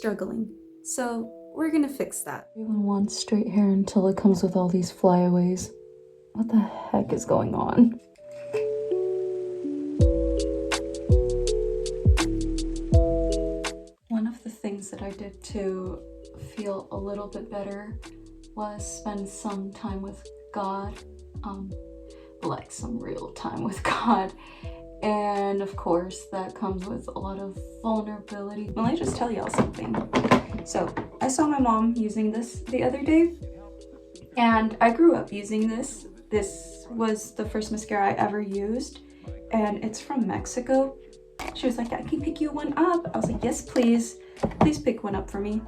struggling. So we're gonna fix that. Everyone wants straight hair until it comes with all these flyaways. What the heck is going on? One of the things that I did to feel a little bit better was spend some time with God, like some real time with God. And of course that comes with a lot of vulnerability. Well, let me just tell y'all something. So I saw my mom using this the other day, and I grew up using this. This was the first mascara I ever used, and it's from Mexico. She was like, I can pick you one up. I was like, yes, please pick one up for me.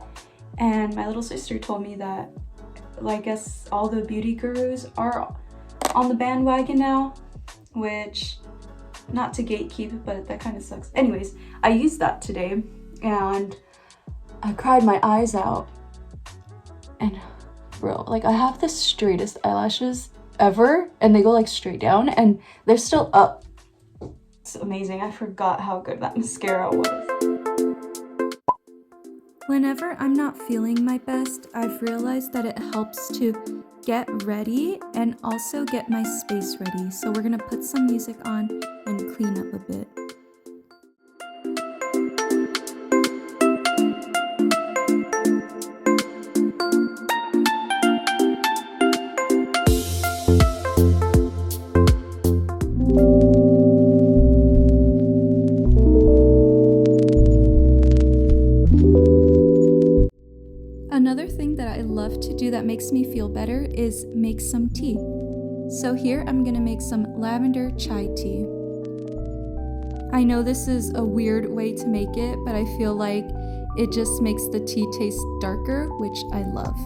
And my little sister told me that, I guess all the beauty gurus are on the bandwagon now, which, not to gatekeep, but that kind of sucks. Anyways, I used that today and I cried my eyes out. And bro, like, I have the straightest eyelashes ever, and they go like straight down and they're still up. It's amazing. I forgot how good that mascara was. Whenever I'm not feeling my best, I've realized that it helps to get ready and also get my space ready. So we're gonna put some music on and clean up a bit. Another thing that I love to do that makes me feel better is make some tea. So here I'm gonna make some lavender chai tea. I know this is a weird way to make it, but I feel like it just makes the tea taste darker, which I love.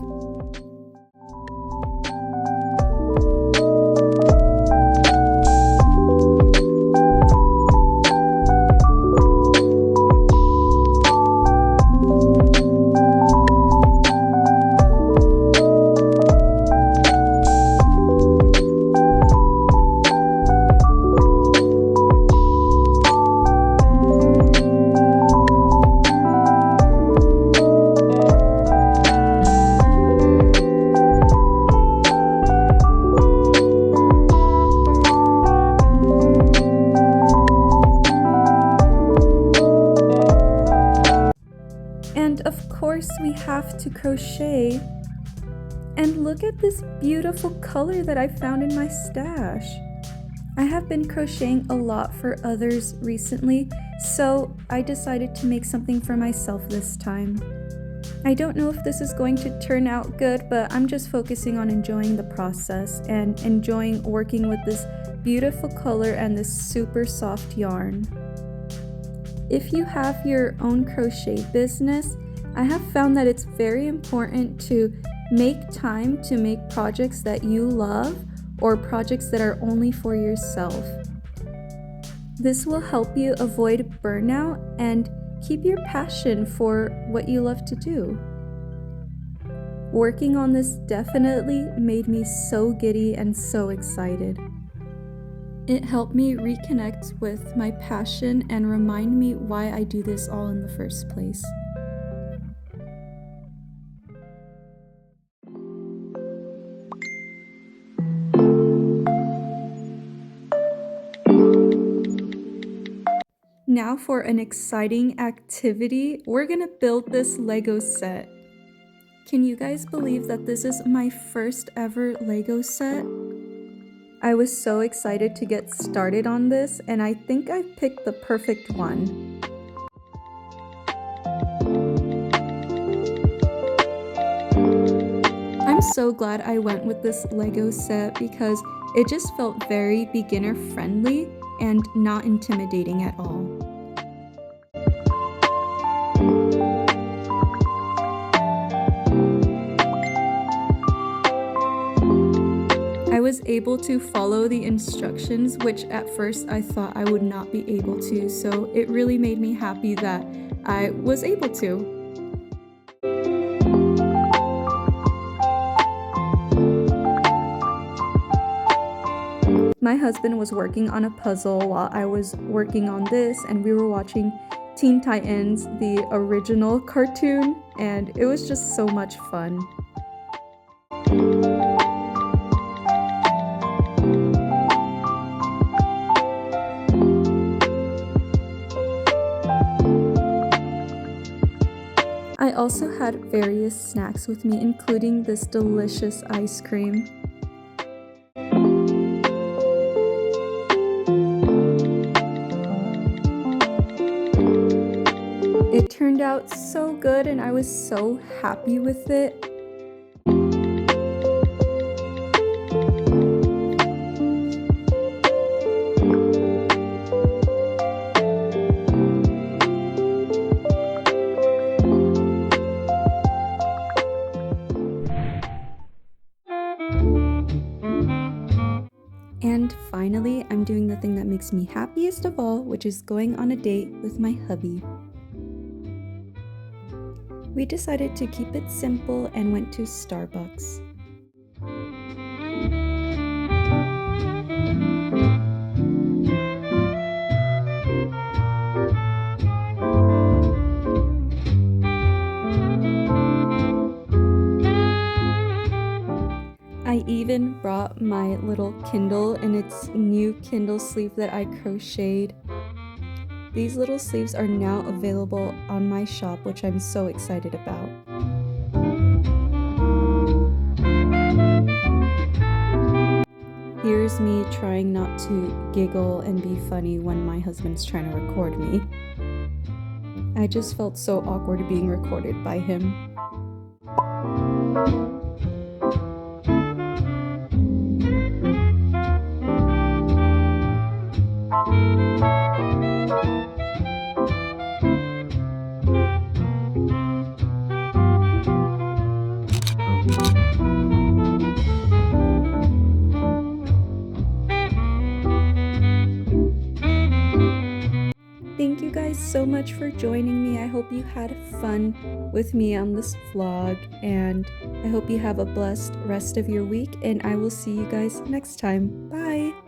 And of course we have to crochet. And look at this beautiful color that I found in my stash. I have been crocheting a lot for others recently, so I decided to make something for myself this time. I don't know if this is going to turn out good, but I'm just focusing on enjoying the process and enjoying working with this beautiful color and this super soft yarn. If you have your own crochet business, I have found that it's very important to make time to make projects that you love or projects that are only for yourself. This will help you avoid burnout and keep your passion for what you love to do. Working on this definitely made me so giddy and so excited. It helped me reconnect with my passion and remind me why I do this all in the first place. Now for an exciting activity, we're gonna build this Lego set. Can you guys believe that this is my first ever Lego set? I was so excited to get started on this, and I think I picked the perfect one. I'm so glad I went with this Lego set because it just felt very beginner friendly and not intimidating at all. I was able to follow the instructions, which at first I thought I would not be able to, so it really made me happy that I was able to. My husband was working on a puzzle while I was working on this, and we were watching Teen Titans, the original cartoon, and it was just so much fun. I also had various snacks with me, including this delicious ice cream. It turned out so good and I was so happy with it. And finally, I'm doing the thing that makes me happiest of all, which is going on a date with my hubby. We decided to keep it simple and went to Starbucks. I even brought my little Kindle and its new Kindle sleeve that I crocheted. These little sleeves are now available on my shop, which I'm so excited about. Here's me trying not to giggle and be funny when my husband's trying to record me. I just felt so awkward being recorded by him. Thank you guys so much for joining me. I hope you had fun with me on this vlog, and I hope you have a blessed rest of your week, and I will see you guys next time. Bye!